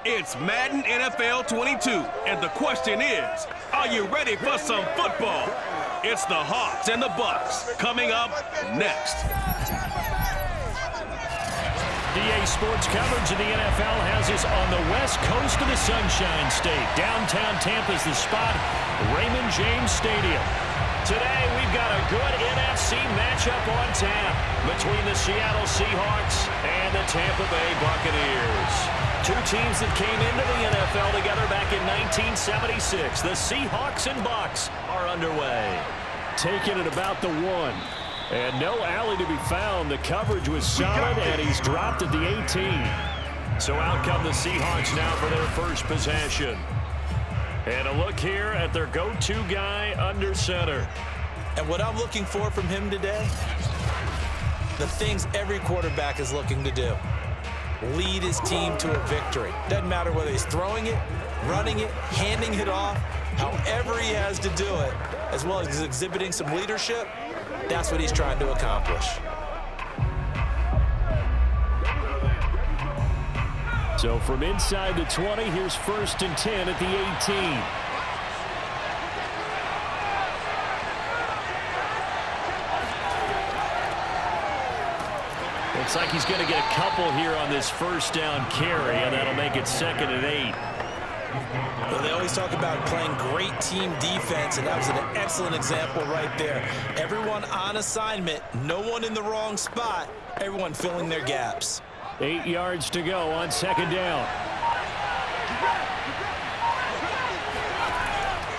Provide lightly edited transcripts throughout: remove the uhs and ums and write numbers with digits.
It's Madden NFL 22, and the question is, are you ready for some football? It's the Hawks and the Bucs coming up next. DA Sports coverage of the NFL has us on the west coast of the Sunshine State. Downtown Tampa's the spot, Raymond James Stadium. Today, we've got a good NFC matchup on tap between the Seattle Seahawks and the Tampa Bay Buccaneers. Two teams that came into the NFL together back in 1976. The Seahawks and Bucs are underway. Taking it about the 1. And no alley to be found. The coverage was solid, and he's dropped at the 18. So out come the Seahawks now for their first possession. And a look here at their go-to guy under center. And what I'm looking for from him today, the things every quarterback is looking to do. Lead his team to a victory. Doesn't matter whether he's throwing it, running it, handing it off, however he has to do it, as well as exhibiting some leadership. That's what he's trying to accomplish. So from inside the 20, here's 1st and 10 at the 18. Looks like he's going to get a couple here on this first down carry, and that'll make it 2nd and 8. Well, they always talk about playing great team defense, and that was an excellent example right there. Everyone on assignment, no one in the wrong spot, everyone filling their gaps. 8 yards to go on 2nd down.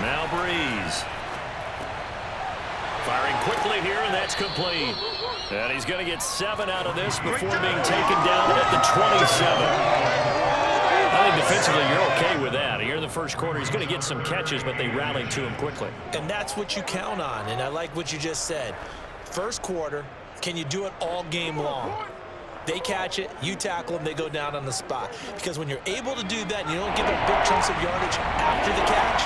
Now Brees. Firing quickly here, and that's complete. And he's going to get 7 out of this before being taken down at the 27. I think defensively you're okay with that. Here in the first quarter, he's going to get some catches, but they rallied to him quickly. And that's what you count on, and I like what you just said. First quarter, can you do it all game long? They catch it, you tackle them, they go down on the spot. Because when you're able to do that and you don't give up big chunks of yardage after the catch,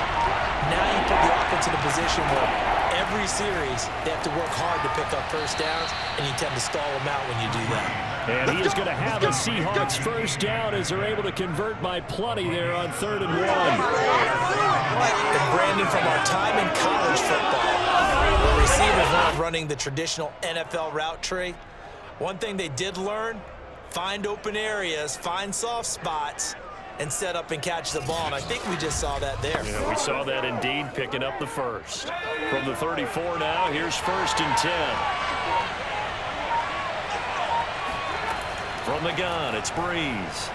now you put the offense in a position where every series they have to work hard to pick up first downs, and you tend to stall them out when you do that. And he is going to have a Seahawks first down as they're able to convert by plenty there on 3rd and 1. And Brandon, from our time in college football, the receivers weren't running the traditional NFL route tree. One thing they did learn, find open areas, find soft spots, and set up and catch the ball. And I think we just saw that there. Yeah, we saw that indeed, picking up the first. From the 34 now, here's 1st and 10. From the gun, it's Brees.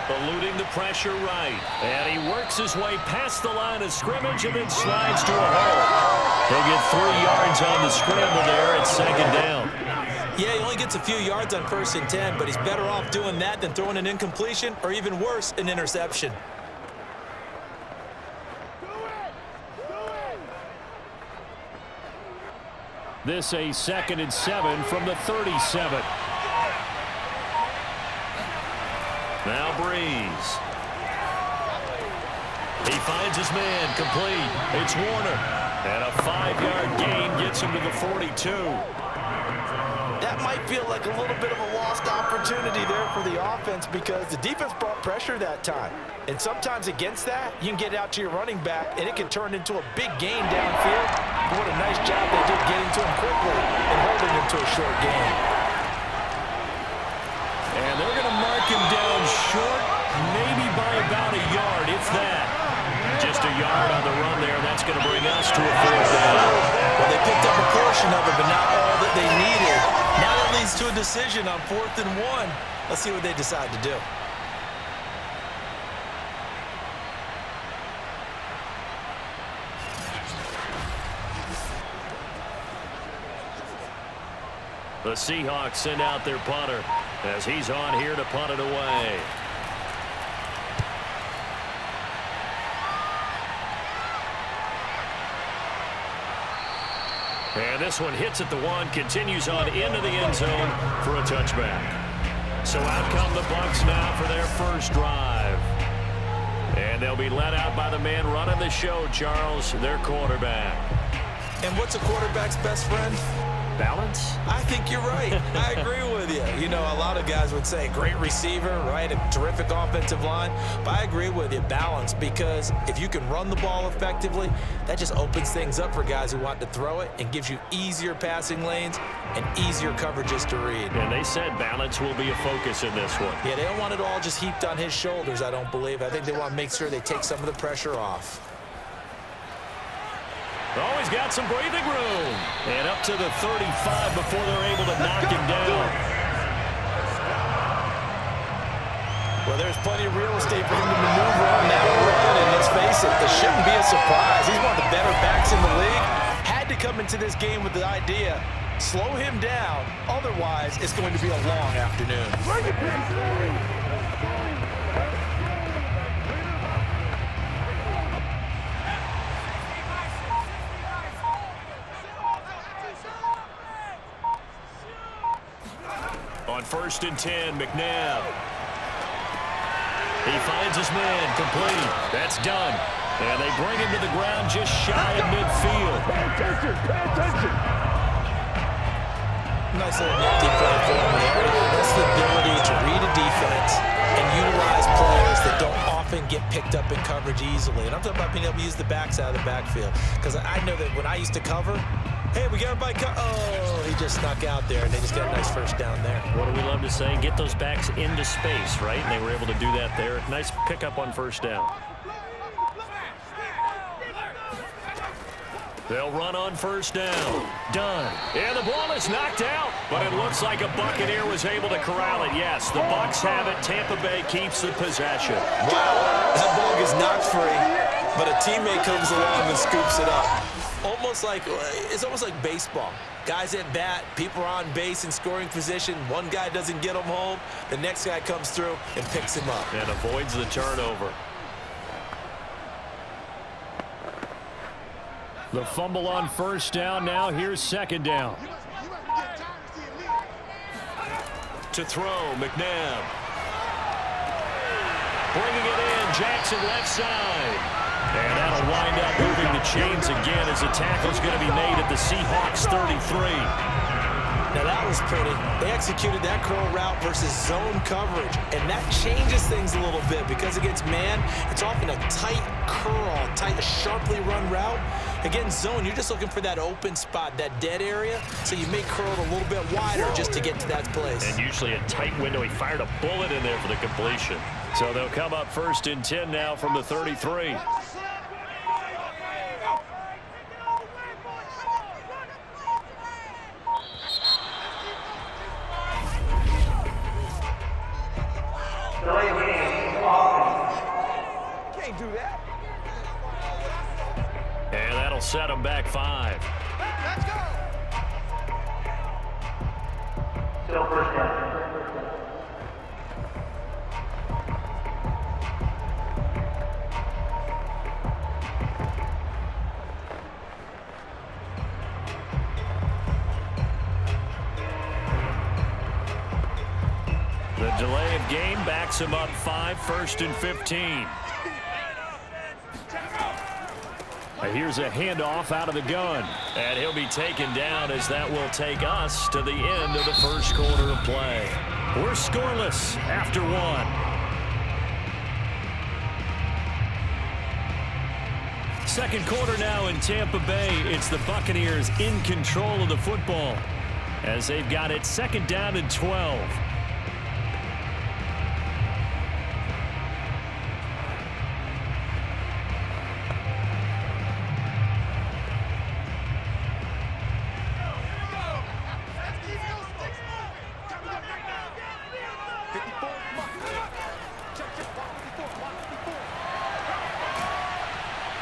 Eluding the pressure right. And he works his way past the line of scrimmage and then slides to a hole. He'll get 3 yards on the scramble there at 2nd down. Yeah, he only gets a few yards on 1st and 10, but he's better off doing that than throwing an incompletion or even worse, an interception. This a 2nd and 7 from the 37. Now Brees. He finds his man complete. It's Warner. And a 5-yard gain gets him to the 42. That might feel like a little bit of a lost opportunity there for the offense because the defense brought pressure that time. And sometimes against that, you can get out to your running back, and it can turn into a big gain downfield. What a nice job they did getting to him quickly and holding him to a short gain. And they're going to mark him down short, maybe by about a yard, if that. Just a yard on the run there. That's going to bring us to a 4th down. Well, they picked up a portion of it, but not all that they needed. Now that leads to a decision on 4th and 1. Let's see what they decide to do. The Seahawks send out their punter as he's on here to punt it away. And this one hits at the 1, continues on into the end zone for a touchback. So out come the Bucs now for their first drive. And they'll be led out by the man running the show, Charles, their quarterback. And what's a quarterback's best friend? Balance? I think you're right. I agree with with you. You know, a lot of guys would say great receiver, right? A terrific offensive line. But I agree with you, balance, because if you can run the ball effectively, that just opens things up for guys who want to throw it and gives you easier passing lanes and easier coverages to read. And they said balance will be a focus in this one. Yeah, they don't want it all just heaped on his shoulders, I don't believe. I think they want to make sure they take some of the pressure off. Oh, he's got some breathing room. And up to the 35 before they're able to knock him down. Well, there's plenty of real estate for him to maneuver on that run, and let's face it, it shouldn't be a surprise. He's one of the better backs in the league. Had to come into this game with the idea, slow him down, otherwise it's going to be a long afternoon. On 1st and 10, McNabb. He finds his man, complete. That's Dunn. And they bring him to the ground just shy of midfield. Pay attention, pay attention. Nice little nifty play for him there. That's the ability to read a defense and utilize players that don't often get picked up in coverage easily. And I'm talking about being able to use the backs out of the backfield. Because I know that when I used to cover, hey, we got everybody. Oh, he just snuck out there, and they just got a nice first down there. What do we love to say? Get those backs into space, right? And they were able to do that there. Nice pickup on 1st down. They'll run on 1st down. Dunn. And the ball is knocked out. But it looks like a Buccaneer was able to corral it. Yes, the Bucs have it. Tampa Bay keeps the possession. Wow, that ball gets knocked free, but a teammate comes along and scoops it up. It's almost like baseball. Guys at bat, people are on base in scoring position. One guy doesn't get him home. The next guy comes through and picks him up. And avoids the turnover. The fumble on 1st down. Now here's 2nd down. To throw, McNabb. Bringing it in, Jackson left side. And that'll wind up moving the chains again as the tackle's going to be made at the Seahawks 33. Now that was pretty. They executed that curl route versus zone coverage, and that changes things a little bit because against man, it's often a tight curl, a sharply run route. Against zone, you're just looking for that open spot, that dead area, so you may curl it a little bit wider just to get to that place. And usually a tight window. He fired a bullet in there for the completion. So they'll come up 1st and 10 now from the 33. Can't do that. And that'll set him back 5. Let's go. Still 1st down. The delay of game backs him up 5, 1st and 15. Here's a handoff out of the gun. And he'll be taken down as that will take us to the end of the 1st quarter of play. We're scoreless after 1. Second quarter now in Tampa Bay. It's the Buccaneers in control of the football as they've got it 2nd down and 12.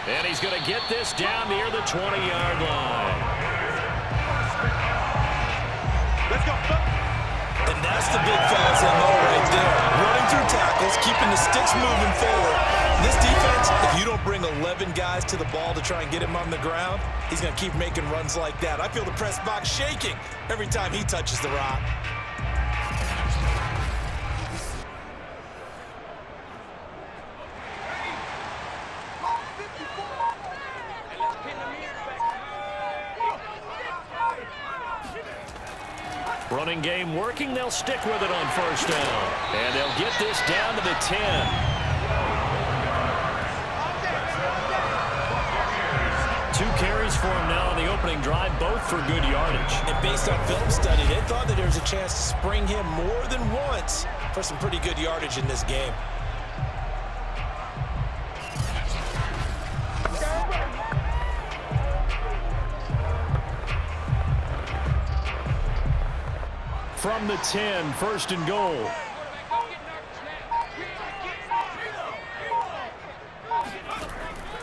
And he's going to get this down near the 20-yard line. Let's go. And that's the big fella's MO right there. Running through tackles, keeping the sticks moving forward. This defense, if you don't bring 11 guys to the ball to try and get him on the ground, he's going to keep making runs like that. I feel the press box shaking every time he touches the rock. Running game working. They'll stick with it on first down. And they'll get this down to the 10. 2 carries for him now on the opening drive, both for good yardage. And based on film study, they thought that there was a chance to spring him more than once for some pretty good yardage in this game. From the 10, first and goal.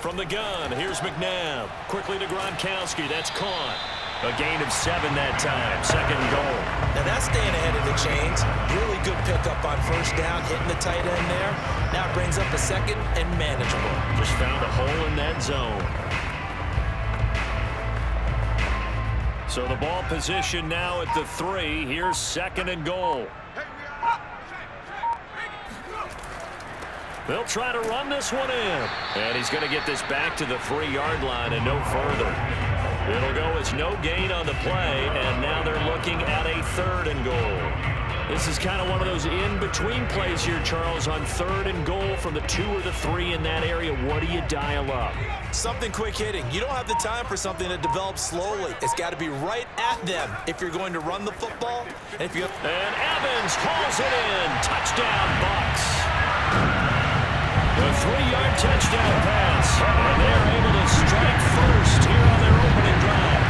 From the gun, here's McNabb. Quickly to Gronkowski. That's caught. A gain of 7 that time. Second goal. Now that's staying ahead of the chains. Really good pickup on first down, hitting the tight end there. Now brings up a second and manageable. Just found a hole in that zone. So the ball position now at the 3. Here's second and goal. They'll try to run this one in. And he's going to get this back to the 3-yard line and no further. It'll go as no gain on the play, and now they're looking at a 3rd and goal. This is kind of one of those in-between plays here, Charles, on 3rd and goal from the 2 or the 3 in that area. What do you dial up? Something quick hitting. You don't have the time for something that develops slowly. It's got to be right at them if you're going to run the football. And Evans hauls it in. Touchdown, Bucs. A 3-yard touchdown pass. And they're able to strike first here on their opening drive.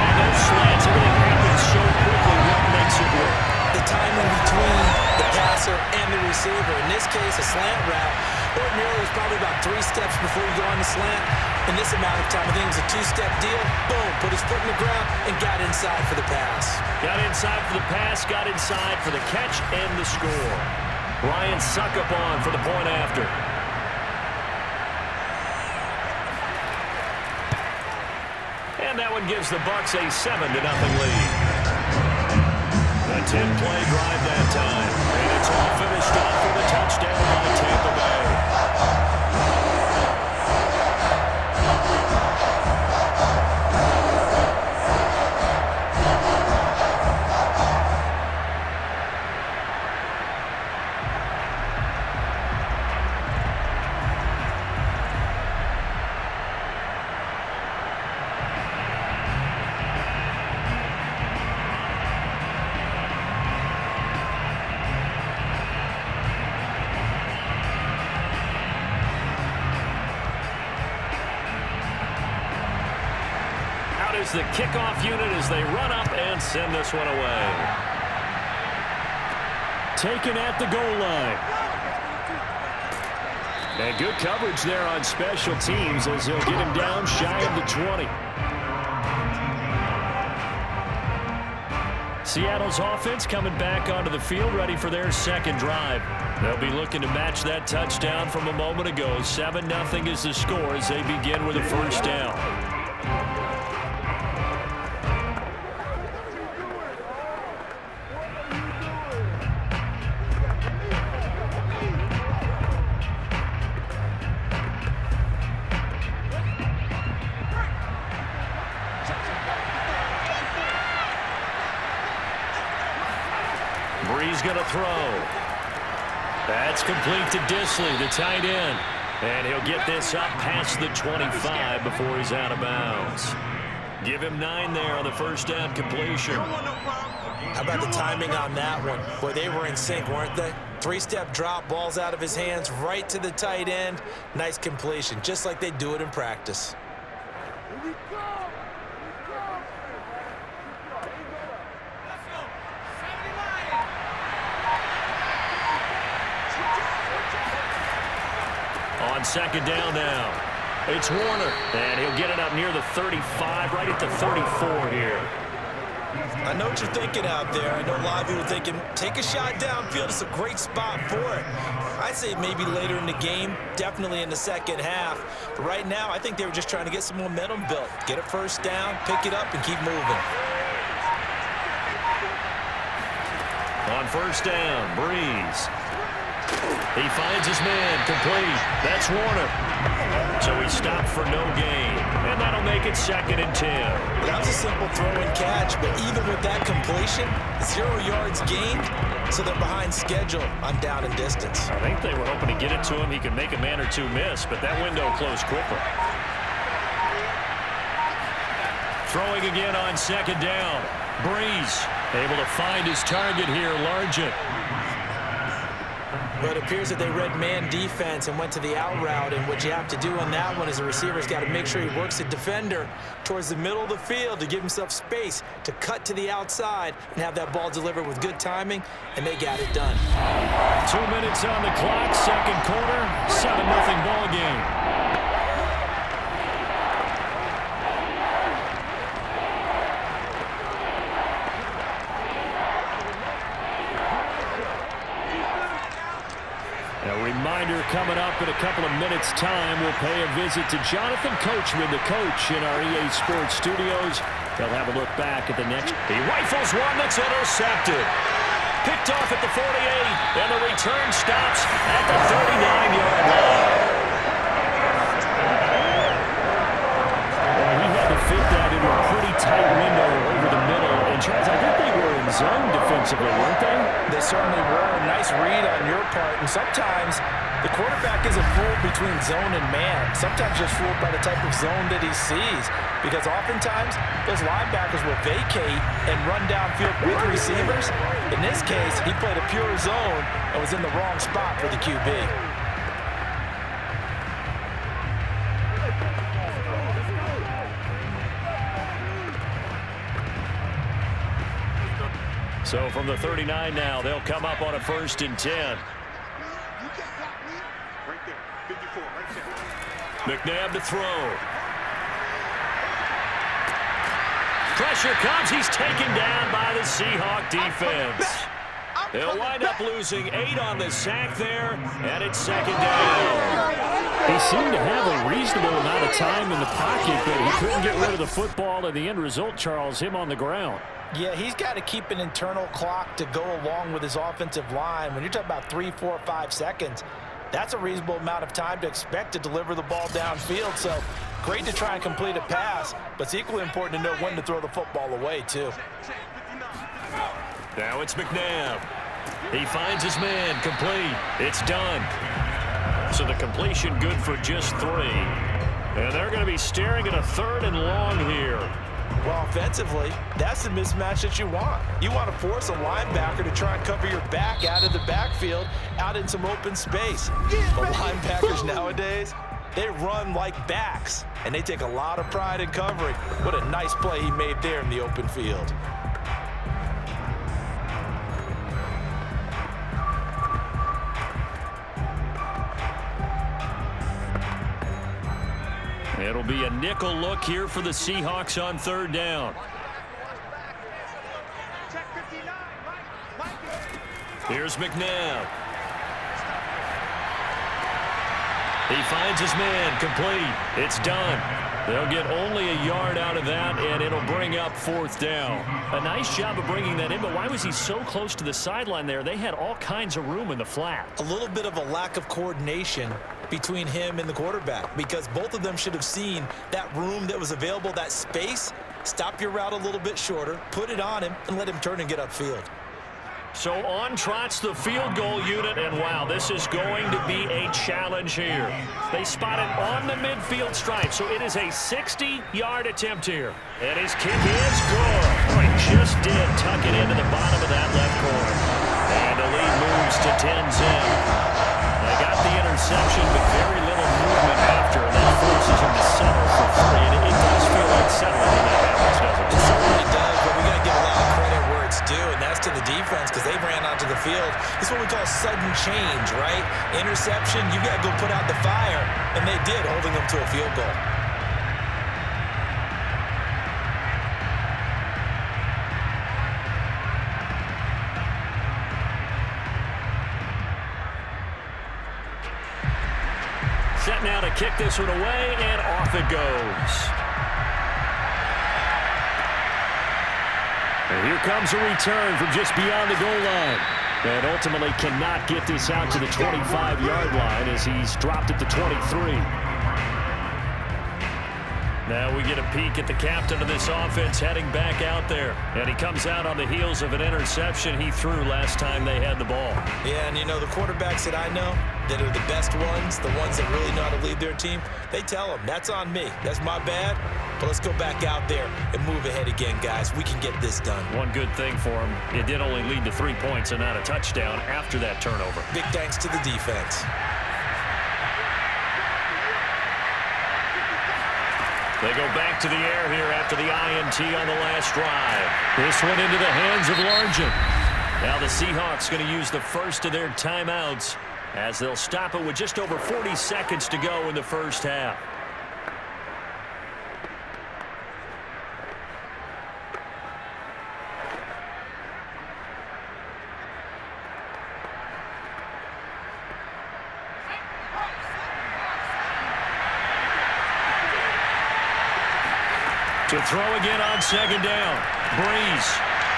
And those slants, everything happens so quickly. What makes it work? The timing between the passer and the receiver. In this case, a slant route. Ordinarily, it's probably about 3 steps before you go on the slant. In this amount of time, I think it was a 2-step deal. Boom, put his foot in the ground and got inside for the pass. Got inside for the pass, got inside for the catch and the score. Ryan Suckup on for the point after. And that one gives the Bucs a 7-0 lead. A 10-play drive that time. And it's all finished off with a touchdown by Tampa Bay. Is the kickoff unit as they run up and send this one away. Taken at the goal line. And good coverage there on special teams as he'll get him down shy of the 20. Seattle's offense coming back onto the field, ready for their second drive. They'll be looking to match that touchdown from a moment ago. 7-0 is the score as they begin with a first down. Brees going to throw. That's complete to Easley, the tight end. And he'll get this up past the 25 before he's out of bounds. Give him 9 there on the first down completion. How about the timing on that one? Boy, they were in sync, weren't they? 3-step drop, ball's out of his hands, right to the tight end. Nice completion, just like they do it in practice. On second down now, it's Warner, and he'll get it up near the 35, right at the 34 here. I know what you're thinking out there. I know a lot of people are thinking, take a shot downfield. It's a great spot for it. I'd say maybe later in the game, definitely in the second half. But right now, I think they were just trying to get some momentum built. Get a first down, pick it up, and keep moving. On first down, Brees. He finds his man, complete. That's Warner. So he stopped for no gain, and that'll make it 2nd and 10. That was a simple throw and catch, but even with that completion, 0 yards gained, so they're behind schedule on down and distance. I think they were hoping to get it to him. He could make a man or two miss, but that window closed quickly. Throwing again on 2nd down. Brees able to find his target here, Largent. But it appears that they read man defense and went to the out route, and what you have to do on that one is the receiver's got to make sure he works the defender towards the middle of the field to give himself space to cut to the outside and have that ball delivered with good timing, and they got it done. 2 minutes on the clock, 2nd quarter, 7-0 ball game. Reminder coming up in a couple of minutes' time. We'll pay a visit to Jonathan Coachman, the coach in our EA Sports studios. They'll have a look back at the next. He rifles one that's intercepted. Picked off at the 48, and the return stops at the 39-yard line. Well, he had to fit that into a pretty tight window over the middle. And Charles, I think they were in zone defensively, weren't they? They certainly were. A nice read on your part, and sometimes the quarterback isn't fooled between zone and man. Sometimes just fooled by the type of zone that he sees, because oftentimes those linebackers will vacate and run downfield with receivers. In this case, he played a pure zone and was in the wrong spot for the QB. So from the 39 now, they'll come up on a 1st and 10. McNabb to throw. Pressure comes. He's taken down by the Seahawk defense. They'll wind up losing 8 on the sack there, and it's 2nd down. He seemed to have a reasonable amount of time in the pocket, but he couldn't get rid of the football, and the end result, Charles, him on the ground. Yeah, he's got to keep an internal clock to go along with his offensive line. When you're talking about 3, 4, 5 seconds, that's a reasonable amount of time to expect to deliver the ball downfield. So great to try and complete a pass, but it's equally important to know when to throw the football away, too. Now it's McNabb. He finds his man, complete. It's Dunn. So the completion good for just 3. And they're going to be staring at a 3rd and long here. Well, offensively, that's the mismatch that you want. You want to force a linebacker to try and cover your back out of the backfield, out in some open space. But linebackers nowadays, they run like backs, and they take a lot of pride in covering. What a nice play he made there in the open field. It'll be a nickel look here for the Seahawks on 3rd down. Here's McNabb. He finds his man, complete. It's Dunn. They'll get only a yard out of that, and it'll bring up 4th down. A nice job of bringing that in, but why was he so close to the sideline there? They had all kinds of room in the flat. A little bit of a lack of coordination between him and the quarterback, because both of them should have seen that room that was available, that space. Stop your route a little bit shorter, put it on him, and let him turn and get upfield. So on trots the field goal unit, and wow, this is going to be a challenge here. They spot it on the midfield stripe, so it is a 60-yard attempt here. And his kick is good. Oh, he just did tuck it into the bottom of that left corner. And the lead moves to 10-zip. They got the interception, but very little movement after, and that forces him to settle for 3. And it does feel like settling when that happens, doesn't it? It certainly does, but we got to give a lot of credit where it's due, and that's to the defense, because they ran onto the field. This is what we call sudden change, right? Interception, you got to go put out the fire, and they did, holding them to a field goal. Set now to kick this one away, and off it goes. And here comes a return from just beyond the goal line. And ultimately cannot get this out to the 25-yard line as he's dropped it to 23. Now we get a peek at the captain of this offense heading back out there. And he comes out on the heels of an interception he threw last time they had the ball. Yeah, and you know, the quarterbacks that I know that are the best ones, the ones that really know how to lead their team, they tell them, that's on me. That's my bad. But let's go back out there and move ahead again, guys. We can get this done. One good thing for him, it did only lead to 3 points and not a touchdown after that turnover. Big thanks to the defense. They go back to the air here after the INT on the last drive. This one into the hands of Largent. Now the Seahawks going to use the first of their timeouts as they'll stop it with just over 40 seconds to go in the first half. To throw again on second down. Brees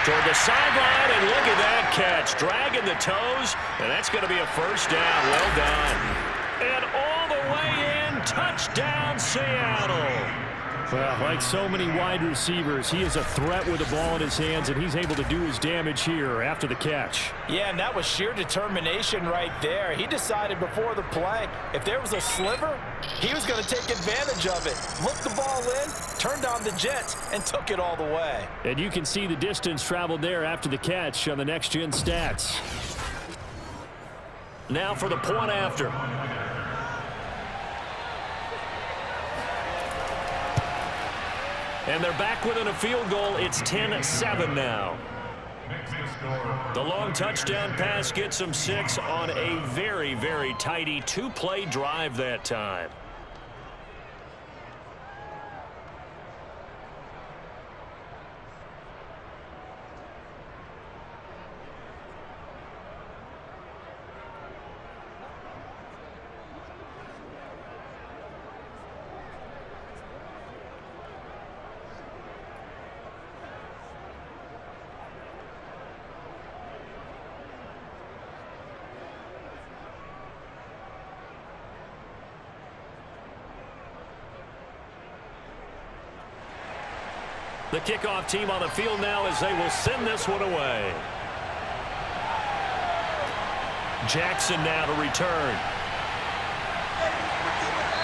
toward the sideline, and look at that catch. Dragging the toes, and that's going to be a first down. Well done. And all the way in, touchdown Seattle. Well, like so many wide receivers, he is a threat with the ball in his hands, and he's able to do his damage here after the catch. Yeah, and that was sheer determination right there. He decided before the play, if there was a sliver, he was going to take advantage of it. Looked the ball in, turned on the jets, and took it all the way. And you can see the distance traveled there after the catch on the next-gen stats. Now for the point after. And they're back within a field goal. It's 10-7 now. The long touchdown pass gets them 6 on a very, very tidy 2-play drive that time. The kickoff team on the field now as they will send this one away. Jackson now to return.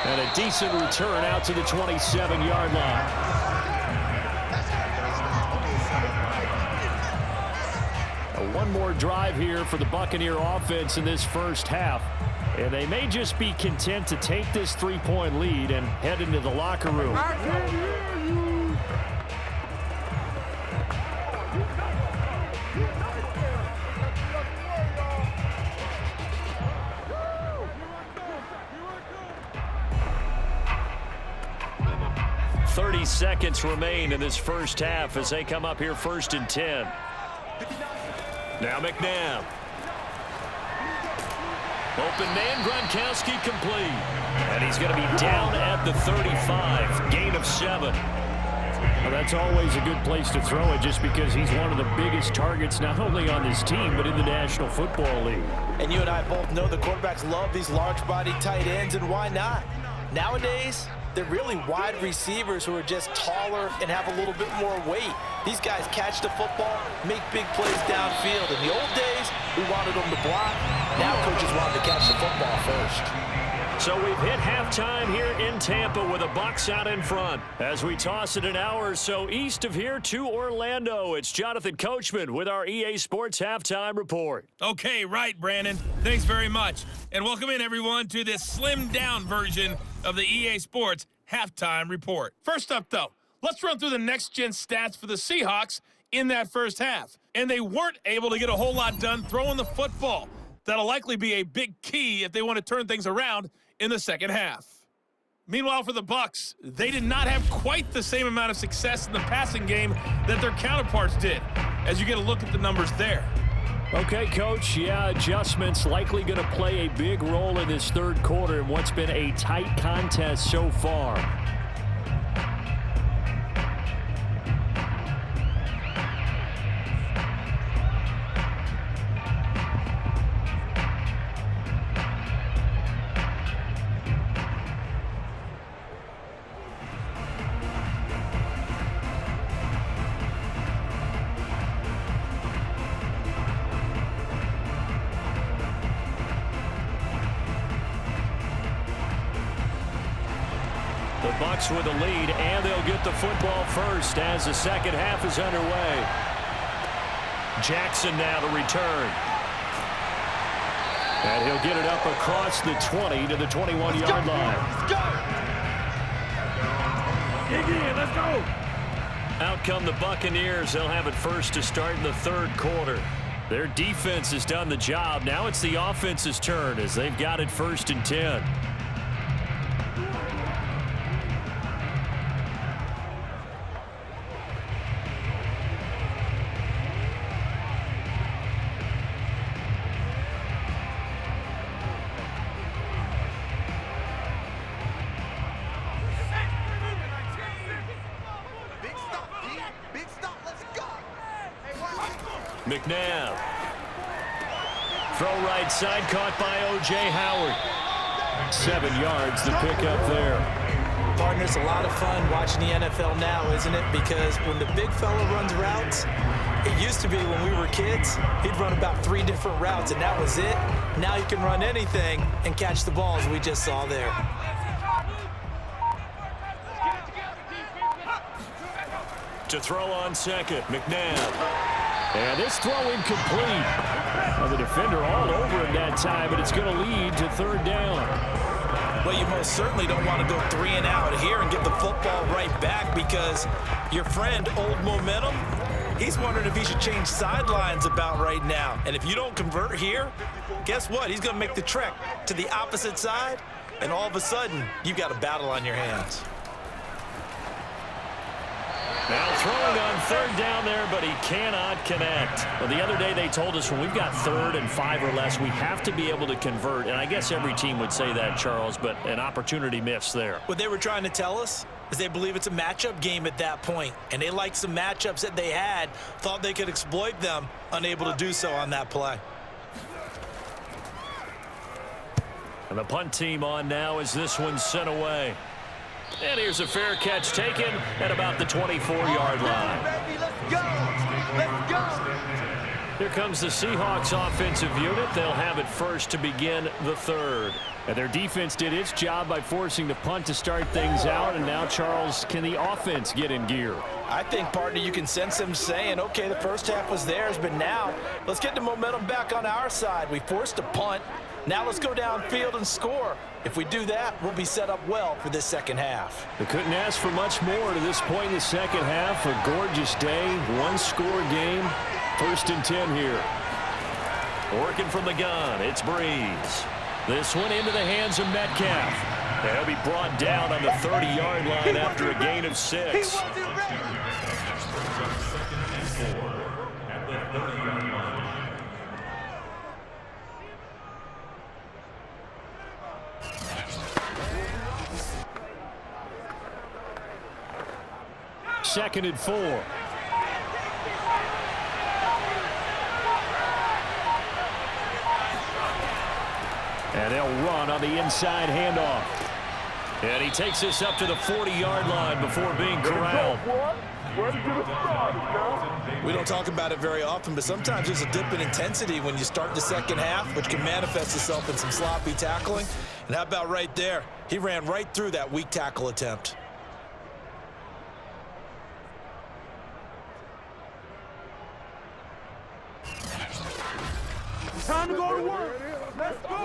And a decent return out to the 27-yard line. One more drive here for the Buccaneer offense in this first half. And they may just be content to take this 3-point lead and head into the locker room. 30 seconds remain in this first half as they come up here 1st and 10. Now McNabb. Open man, Gronkowski complete. And he's going to be down at the 35. Gain of 7. Well, that's always a good place to throw it just because he's one of the biggest targets not only on this team but in the National Football League. And you and I both know the quarterbacks love these large-body tight ends, and why not? Nowadays, they're really wide receivers who are just taller and have a little bit more weight. These guys catch the football, make big plays downfield. In the old days, we wanted them to block. Now coaches wanted to catch the football first. So we've hit halftime here in Tampa with the Bucs out in front. As we toss it an hour or so east of here to Orlando, it's Jonathan Coachman with our EA Sports Halftime Report. Okay, right, Brandon. Thanks very much. And welcome in, everyone, to this slimmed-down version of the EA Sports Halftime Report. First up, though, let's run through the next-gen stats for the Seahawks in that first half. And they weren't able to get a whole lot done throwing the football. That'll likely be a big key if they want to turn things around in the second half. Meanwhile, for the Bucs, they did not have quite the same amount of success in the passing game that their counterparts did, as you get a look at the numbers there. Okay, Coach, yeah, adjustments likely going to play a big role in this third quarter in what's been a tight contest so far. The Bucs with the lead, and they'll get the football first as the second half is underway. Jackson now to return. And he'll get it up across the 20 to the 21-yard line. Let's go! Dig in, let's go! Out come the Buccaneers. They'll have it first to start in the third quarter. Their defense has done the job. Now it's the offense's turn as they've got it 1st and 10. McNabb. Throw right side, caught by O.J. Howard. 7 yards the pickup there. Partner, it's a lot of fun watching the NFL now, isn't it? Because when the big fella runs routes, it used to be when we were kids, he'd run about 3 different routes, and that was it. Now you can run anything and catch the balls we just saw there. To throw on second, McNabb. And this throw incomplete. Well, the defender all over him that time, but it's going to lead to 3rd down. Well, you most certainly don't want to go 3 and out here and get the football right back because your friend, Old Momentum, he's wondering if he should change sidelines about right now. And if you don't convert here, guess what? He's going to make the trek to the opposite side, and all of a sudden, you've got a battle on your hands. Now throwing on 3rd down there, but he cannot connect. Well, the other day they told us when we've got 3rd and 5 or less, we have to be able to convert. And I guess every team would say that, Charles, but an opportunity missed there. What they were trying to tell us is they believe it's a matchup game at that point. And they liked some matchups that they had, thought they could exploit them, unable to do so on that play. And the punt team on now as this one's sent away. And here's a fair catch taken at about the 24-yard line. Baby, let's go! Let's go! Here comes the Seahawks offensive unit. They'll have it first to begin the 3rd. And their defense did its job by forcing the punt to start things out. And now, Charles, can the offense get in gear? I think, partner, you can sense them saying, okay, the first half was theirs, but now let's get the momentum back on our side. We forced a punt. Now let's go downfield and score. If we do that, we'll be set up well for this second half. They couldn't ask for much more to this point in the second half. A gorgeous day, 1-score game. 1st and 10 here. Working from the gun, it's Brees. This one into the hands of Metcalf. They'll be brought down on the 30-yard line after a gain of 6. Second and 4. And they'll run on the inside handoff. And he takes this up to the 40-yard line before being corralled. We don't talk about it very often, but sometimes there's a dip in intensity when you start the second half, which can manifest itself in some sloppy tackling. And how about right there? He ran right through that weak tackle attempt. Time to go to work. Let's go.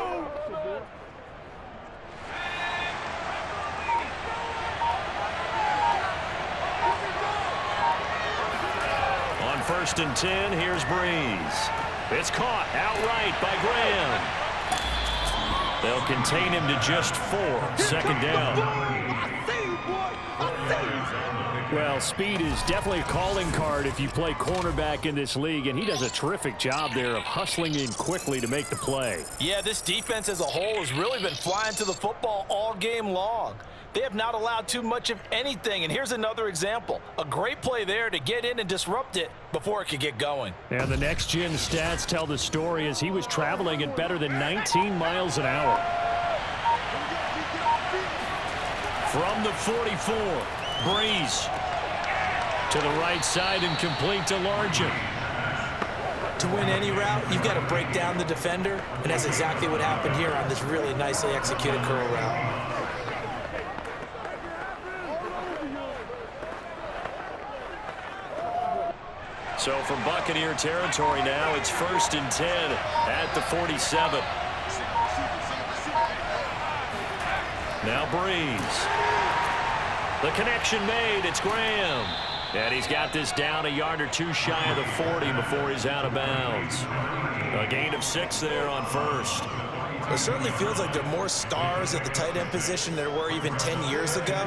On 1st and 10, here's Brees. It's caught outright by Graham. They'll contain him to just 4. 2nd down. I see you, boy. I see you. Well, speed is definitely a calling card if you play cornerback in this league, and he does a terrific job there of hustling in quickly to make the play. Yeah, this defense as a whole has really been flying to the football all game long. They have not allowed too much of anything, and here's another example. A great play there to get in and disrupt it before it could get going. And the next-gen stats tell the story as he was traveling at better than 19 miles an hour. From the 44, Brees to the right side and complete to Largent. To win any route, you've got to break down the defender, and that's exactly what happened here on this really nicely executed curl route. So from Buccaneer territory now, it's 1st and 10 at the 47. Now Brees. The connection made. It's Graham. And he's got this down a yard or two shy of the 40 before he's out of bounds. A gain of 6 there on first. It certainly feels like there are more stars at the tight end position than there were even 10 years ago.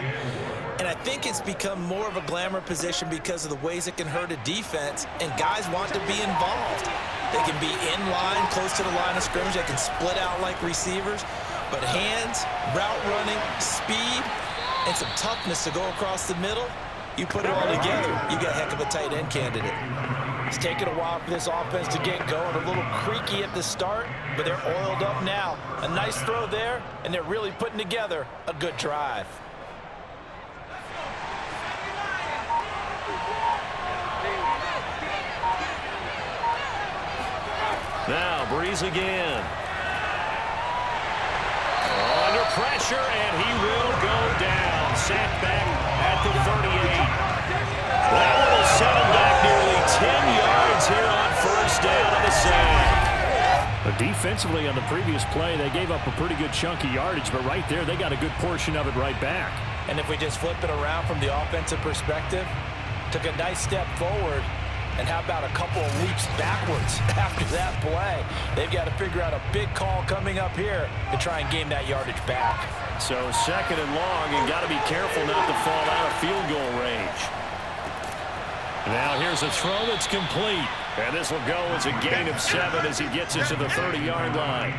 And I think it's become more of a glamour position because of the ways it can hurt a defense, and guys want to be involved. They can be in line, close to the line of scrimmage. They can split out like receivers. But hands, route running, speed, and some toughness to go across the middle, you put it all together, you got a heck of a tight end candidate. It's taken a while for this offense to get going. A little creaky at the start, but they're oiled up now. A nice throw there, and they're really putting together a good drive. Now Brees again. Under pressure, and he will go down. Sacked back at the 38. That will set him back nearly 10 yards here on first down on the sack. But defensively on the previous play, they gave up a pretty good chunk of yardage, but right there, they got a good portion of it right back. And if we just flip it around from the offensive perspective, took a nice step forward, and how about a couple of leaps backwards after that play? They've got to figure out a big call coming up here to try and gain that yardage back. So second and long, and got to be careful not to fall out of field goal range. Now here's a throw that's complete. And this will go as a gain of 7 as he gets it to the 30-yard line.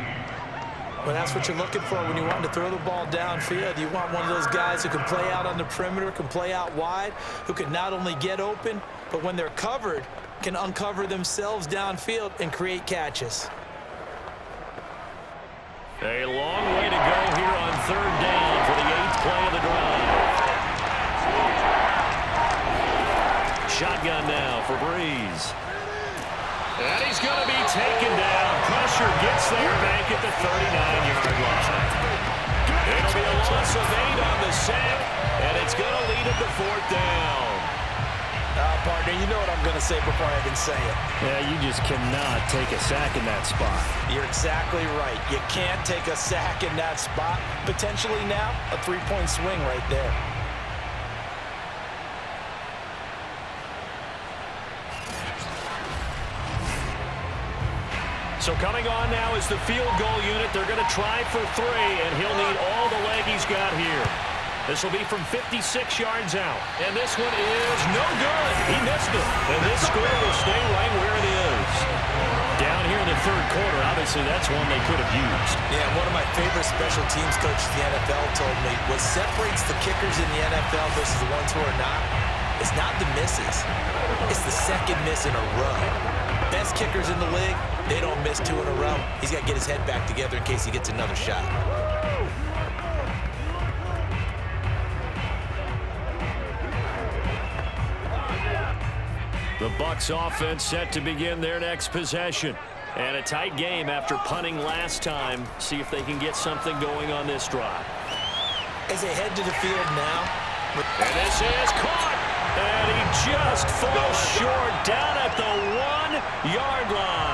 Well, that's what you're looking for when you want to throw the ball downfield. You want one of those guys who can play out on the perimeter, can play out wide, who can not only get open, but when they're covered, can uncover themselves downfield and create catches. A long way to go here on third down for the 8th play of the drive. Shotgun now for Brees. And he's going to be taken down. Pressure gets there back at the 39-yard line. It'll be a loss of 8 on the sack, and it's going to lead him to 4th down. Partner, you know what I'm going to say before I even say it. Yeah, you just cannot take a sack in that spot. You're exactly right. You can't take a sack in that spot. Potentially now, a 3-point swing right there. So coming on now is the field goal unit. They're going to try for 3, and he'll need all the leg he's got here. This will be from 56 yards out. And this one is no good. He missed it. And this score will stay right where it is. Down here in the third quarter, obviously that's one they could have used. Yeah, one of my favorite special teams coaches in the NFL told me what separates the kickers in the NFL versus the ones who are not, it's not the misses. It's the second miss in a row. Best kickers in the league, they don't miss 2 in a row. He's got to get his head back together in case he gets another shot. The Bucs offense set to begin their next possession. And a tight game after punting last time. See if they can get something going on this drive. As they head to the field now. And this is caught. And he just falls short down at the 1-yard line.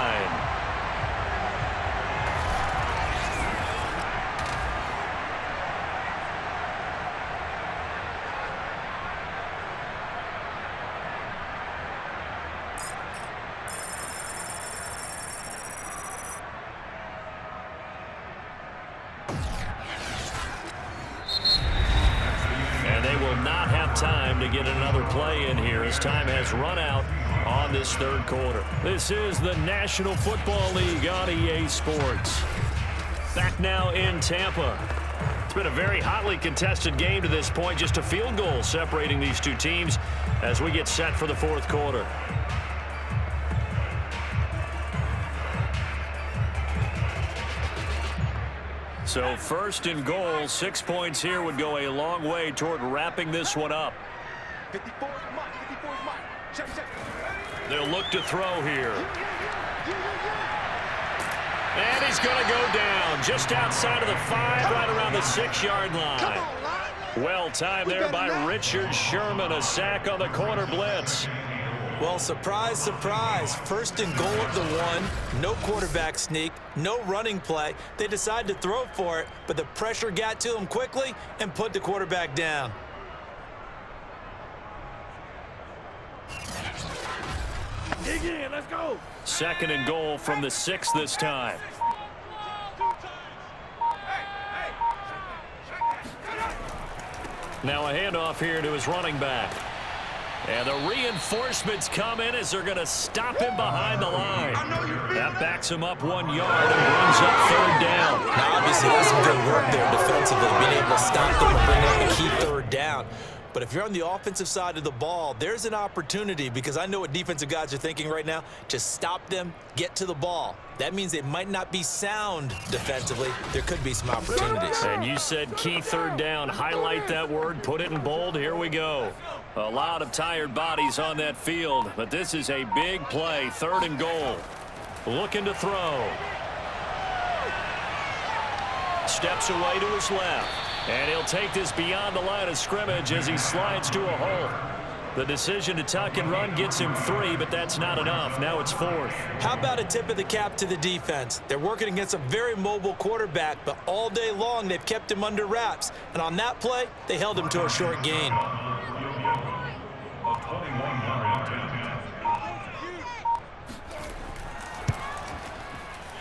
Time to get another play in here as time has run out on this third quarter. This is the National Football League on EA Sports. Back now in Tampa. It's been a very hotly contested game to this point. Just a field goal separating these two teams as we get set for the fourth quarter. So first and goal, 6 points here would go a long way toward wrapping this one up. They'll look to throw here. And he's going to go down just outside of the 5, right around the 6-yard line. Well timed there by Richard Sherman, a sack on the corner blitz. Well, surprise, surprise. First and goal at the 1. No quarterback sneak. No running play. They decide to throw for it, but the pressure got to them quickly and put the quarterback down. Dig in, let's go. Second and goal from the 6 this time. Now a handoff here to his running back. And the reinforcements come in as they're going to stop him behind the line. That backs him up 1 yard and brings up 3rd down. Now, obviously, that's some good work there defensively, being able to stop them and bring up a key 3rd down. But if you're on the offensive side of the ball, there's an opportunity, because I know what defensive guys are thinking right now. Just stop them, get to the ball. That means they might not be sound defensively. There could be some opportunities. And you said key 3rd down. Highlight that word, put it in bold. Here we go. A lot of tired bodies on that field, but this is a big play. 3rd and goal. Looking to throw. Steps away to his left. And he'll take this beyond the line of scrimmage as he slides to a hole. The decision to tuck and run gets him 3, but that's not enough. Now it's 4th. How about a tip of the cap to the defense? They're working against a very mobile quarterback, but all day long they've kept him under wraps. And on that play, they held him to a short gain.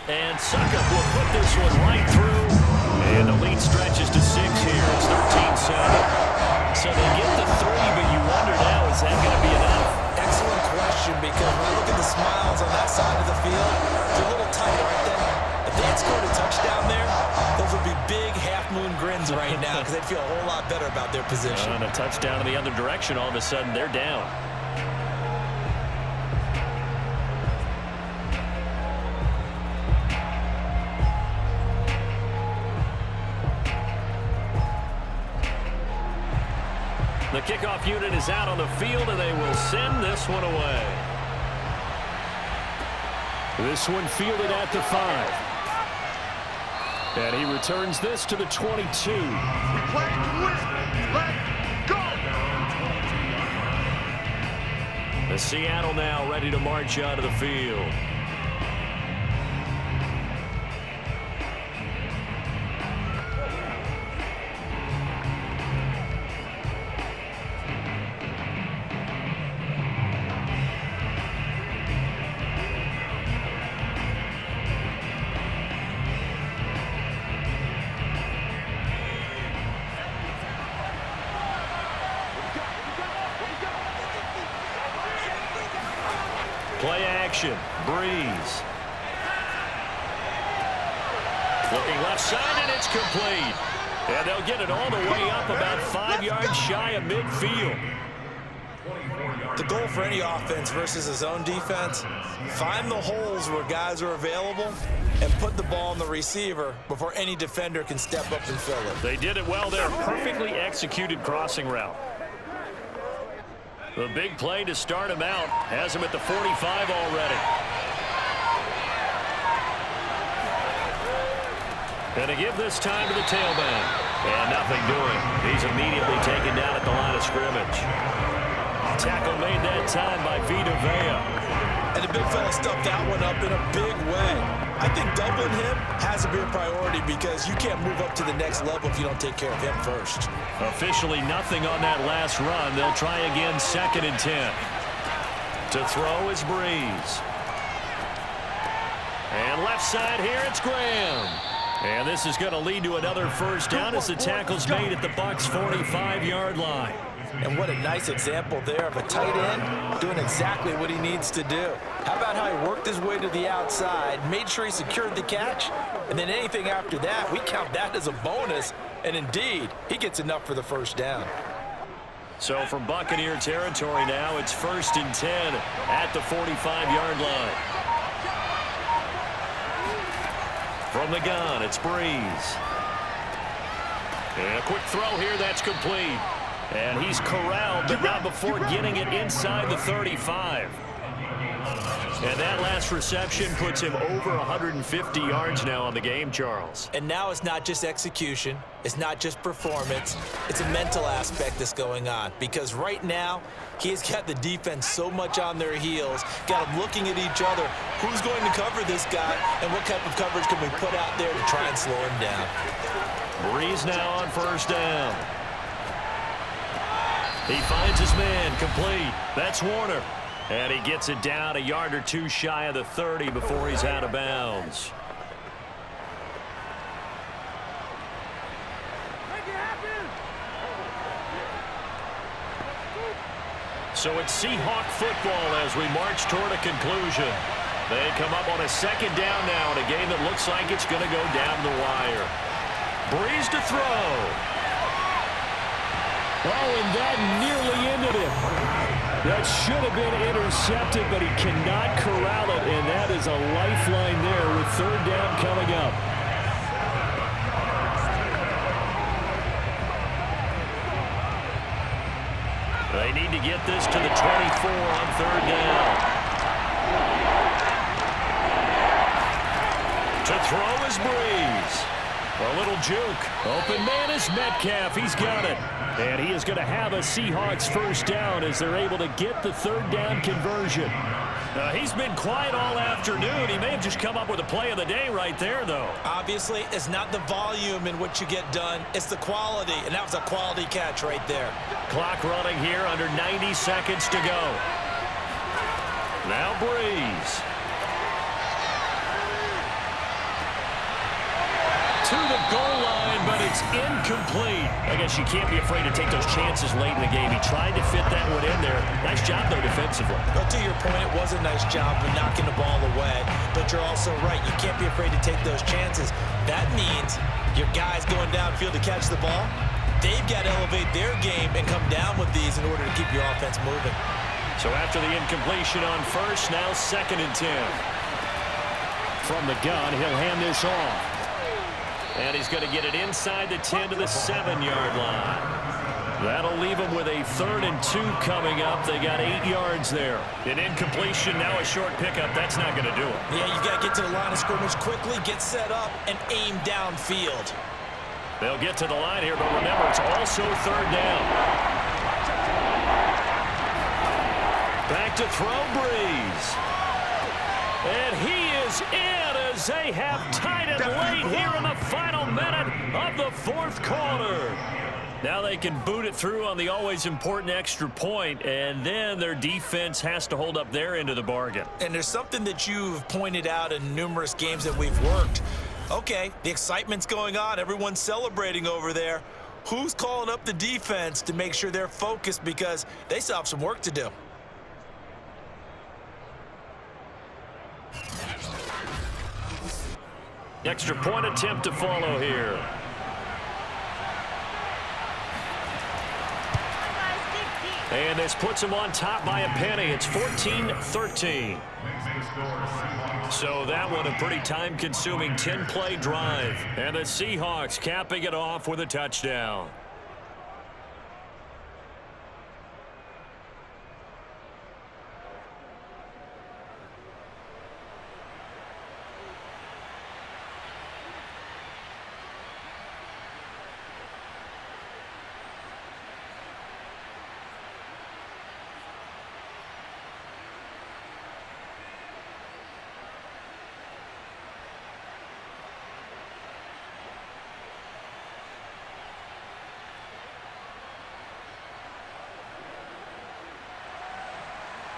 And Suckup will put this one right through. And the lead stretches to 6 here. It's 13-7. So they get the 3, but you wonder now, is that going to be enough? Excellent question, because when you look at the smiles on that side of the field, they're a little tight, aren't they? If they had scored a touchdown there, those would be big half-moon grins right now, because they'd feel a whole lot better about their position. And a touchdown in the other direction, all of a sudden they're down. The kickoff unit is out on the field, and they will send this one away. This one fielded at the 5. And he returns this to the 22. Let's go! The Seattle now ready to march out of the field. Play action. Brees. Looking left side, and it's complete. And they'll get it all the way up about 5 yards shy of midfield. The goal for any offense versus his own defense, find the holes where guys are available and put the ball on the receiver before any defender can step up and fill it. They did it well there. Perfectly executed crossing route. The big play to start him out has him at the 45 already. And to give this time to the tailback. And nothing doing. He's immediately taken down at the line of scrimmage. Tackle made that time by Vita Vea. And the big fella stuffed that one up in a big way. I think doubling him has to be a priority, because you can't move up to the next level if you don't take care of him first. Officially nothing on that last run. They'll try again, 2nd and 10. To throw is Brees. And left side here, it's Graham. And this is going to lead to another first down as the tackle's made at the Bucs' 45-yard line. And what a nice example there of a tight end doing exactly what he needs to do. How about how he worked his way to the outside, made sure he secured the catch, and then anything after that, we count that as a bonus. And indeed, he gets enough for the first down. So from Buccaneer territory now, it's 1st and 10 at the 45-yard line. From the gun, it's Brees. And a quick throw here, that's complete. And he's corralled, but not before getting it inside the 35. And that last reception puts him over 150 yards now on the game, Charles. And now it's not just execution. It's not just performance. It's a mental aspect that's going on. Because right now, he's got the defense so much on their heels, got them looking at each other. Who's going to cover this guy, and what type of coverage can we put out there to try and slow him down? Brees now on first down. He finds his man, complete. That's Warner. And he gets it down a yard or two shy of the 30 before he's out of bounds. So it's Seahawk football as we march toward a conclusion. They come up on a second down now in a game that looks like it's going to go down the wire. Brees to throw. Oh, and that nearly ended it. That should have been intercepted, but he cannot corral it, and that is a lifeline there with third down coming up. They need to get this to the 24 on third down. To throw is Brees. A little juke. Open man is Metcalf. He's got it. And he is going to have a Seahawks first down as they're able to get the third down conversion. He's been quiet all afternoon. He may have just come up with a play of the day right there, though. Obviously, it's not the volume in which you get done. It's the quality, and that was a quality catch right there. Clock running here, under 90 seconds to go. Now Brees. To the goal line, but it's incomplete. I guess you can't be afraid to take those chances late in the game. He tried to fit that one in there. Nice job, though, defensively. But to your point, it was a nice job of knocking the ball away. But you're also right. You can't be afraid to take those chances. That means your guys going downfield to catch the ball, they've got to elevate their game and come down with these in order to keep your offense moving. So after the incompletion on first, now 2nd and 10. From the gun, he'll hand this off. And he's going to get it inside the 10 to the 7-yard line. That'll leave him with a 3rd and 2 coming up. They got 8 yards there. An incompletion, now a short pickup. That's not going to do it. Yeah, you've got to get to the line of scrimmage quickly, get set up, and aim downfield. They'll get to the line here, but remember, it's also 3rd down. Back to throw, Brees. And he is in as they have tied it late here in the final minute of the 4th quarter. Now they can boot it through on the always important extra point, and then their defense has to hold up their end of the bargain. And there's something that you've pointed out in numerous games that we've worked. Okay, the excitement's going on. Everyone's celebrating over there. Who's calling up the defense to make sure they're focused because they still have some work to do? Extra point attempt to follow here. And this puts him on top by a penny. It's 14-13. So that one a pretty time-consuming 10-play drive. And the Seahawks capping it off with a touchdown.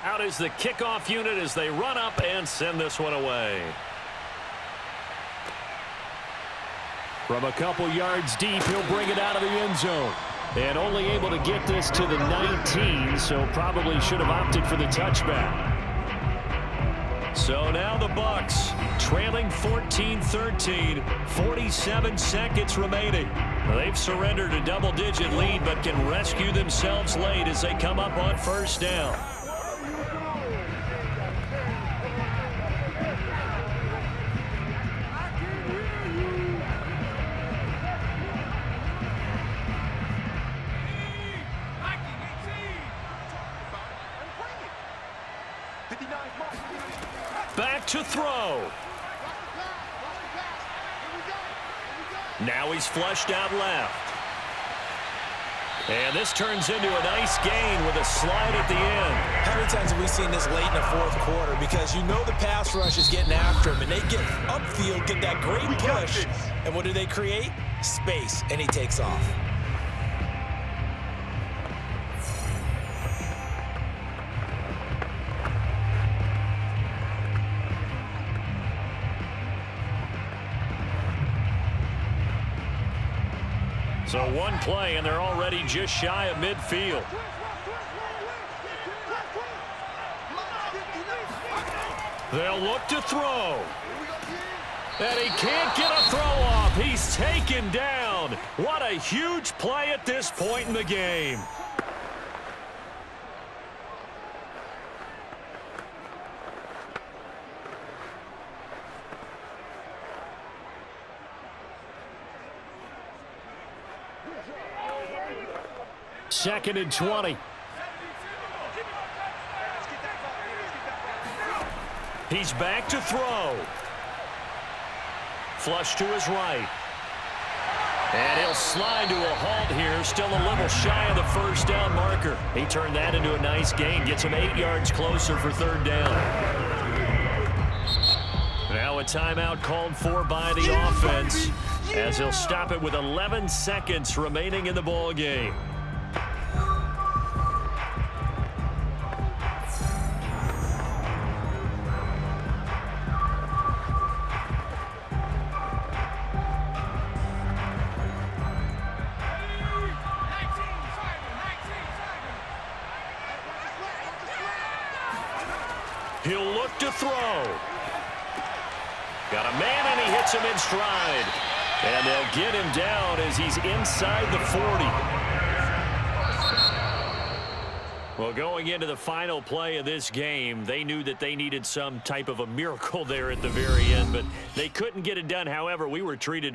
Out is the kickoff unit as they run up and send this one away. From a couple yards deep, he'll bring it out of the end zone. And only able to get this to the 19, so probably should have opted for the touchback. So now the Bucs trailing 14-13, 47 seconds remaining. They've surrendered a double-digit lead but can rescue themselves late as they come up on first down. to throw. Now he's flushed out left. And this turns into a nice gain with a slide at the end. How many times have we seen this late in the fourth quarter? Because you know the pass rush is getting after him, and they get upfield, get that great push, and what do they create? Space, and he takes off. So one play, and they're already just shy of midfield. They'll look to throw. And he can't get a throw off. He's taken down. What a huge play at this point in the game. Second and 20. He's back to throw. Flush to his right. And he'll slide to a halt here. Still a little shy of the first down marker. He turned that into a nice gain. Gets him 8 yards closer for third down. Now a timeout called for by the offense, as he'll stop it with 11 seconds remaining in the ball game. He'll look to throw. Got a man, and he hits him in stride. And they'll get him down as he's inside the 40. Well, going into the final play of this game, they knew that they needed some type of a miracle there at the very end, but they couldn't get it done. However, we were treated to